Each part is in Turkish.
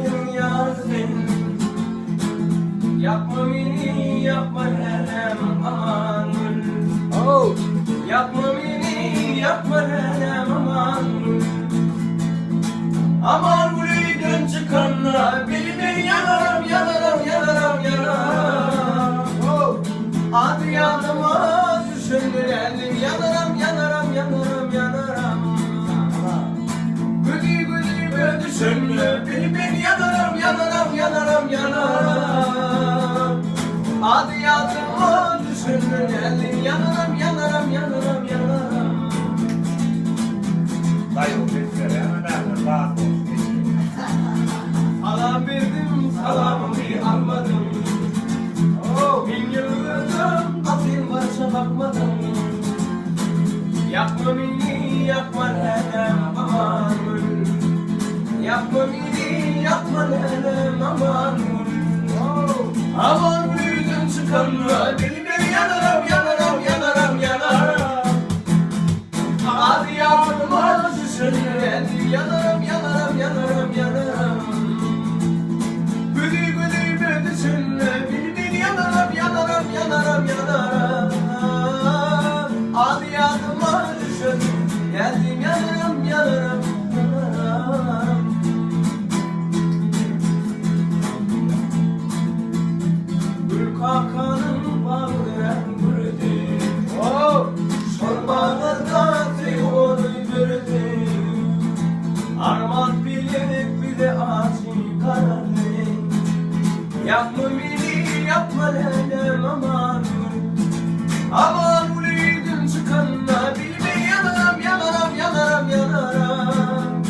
geldim yarim. Yapma beni, yapma nenem aman. Yapma beni, yapma nenem aman. Aman burayı dön çıkanla, beni yanarım, yanarım, yanarım, yanarım. Adı yanıma düşündür ellim, yanarım, yanarım, yanarım, yanarım. Gülü gülü be düşündür, beni yanarım, yanarım, yanarım, yanarım. Adı yanıma düşündür ellim, yanarım, yanarım, yanarım, yanarım. Dayı o sesleri hemen hemen rahat olsun. Salam verdim, salamımı almadım. Bin yıldım, asil başa bakmadım. Yapma beni, yapma nenem aman. Yapma beni, yapma nenem aman. Aman büyüdüm çıkanla, beni yanarım, yanarım, yanarım, yanarım. Hadi yardıma düşünün, yanarım, yanarım, yanarım, yanarım. Gülü gülü be düşünme, beni yanarım, yanarım, yanarım, yanarım. Hadi yardıma düşünün, geldim yanarım, yanarım, yanarım. Gül kakanın bağlayan gülüdü. Sormalarda teyonu gördü. Arman bilek bile ağacı kararlı. Yapma beni, yapma nenem aman. Aman buluyordum çıkanla, bilme yanarım, yanarım, yanarım, yanarım.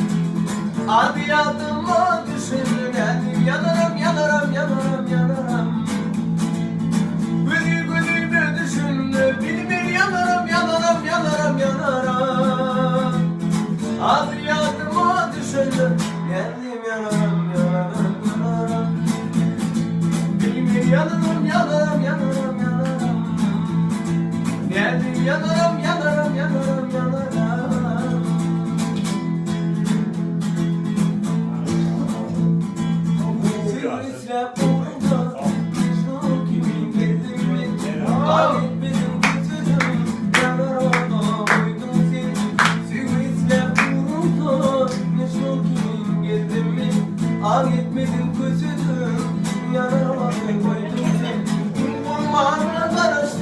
Adı yadıma düşündüm geldim, yanarım, yanarım, yanarım, yanarım. Gülü gülü be düşündüm, bilme yanarım, yanarım, yanarım, yanarım. Adı yadıma düşündüm geldim, yanarım, yanarım, yanarım. Bilme yanarım, yanarım, yanarım, yanarım. Geldim yanarım, yanarım, yanarım, yanarım. Sivrisle burada şu kimin geldim mi? Ait benim güzelim, yanar ona uydum seni. Sivrisle burada şu kimin geldim mi? Ait benim güzelim, yanar ona uydum seni. Ummanla karıştı.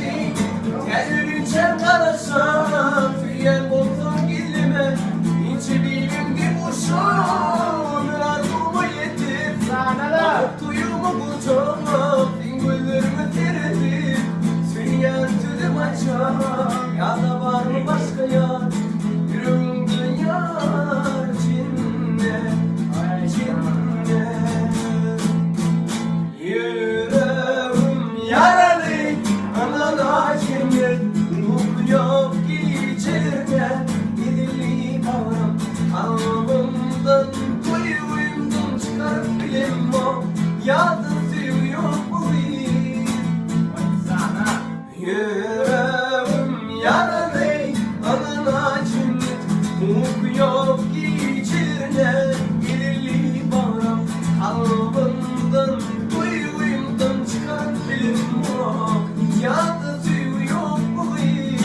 Gelirken karışan fiyen bozdum gillime. İnci bilimdi bu şan arzumu yetim. Korktuyumu kucağıma fingöllerimi teredi. Süyen tüdüm açam ya da var mı başka yar? Yüreğimde yar içinde, içinde. Yüreğim yaralı anana cennet. Ruh yok içeride gidili kavram. Kalbimden koyuyumdan çıkarıp bilem o. Yadı seviyor bu iyi. Yüreğim yaralı anana cennet. Ruh yok içeride gidili kavram. Kalbimden koyuyumdan çıkarıp bilem o. Yadı seviyor bu iyi.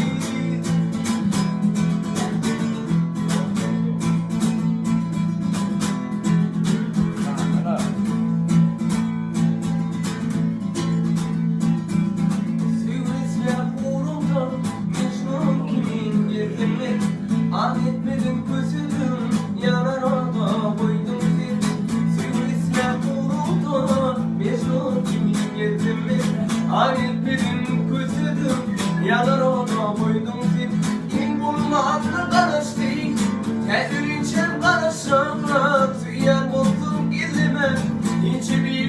Sivrisle burundan Mecnun kimin geldim mi? An etmedim gözüm, yanar orada koydum seni. Sivrisle burundan Mecnun kimin geldim mi? An etmedim gözüm, yanar orada koydum seni. İn bulmakla karıştı, her ürünçen karışan. Tüyen bozdum gizlime, hiçbir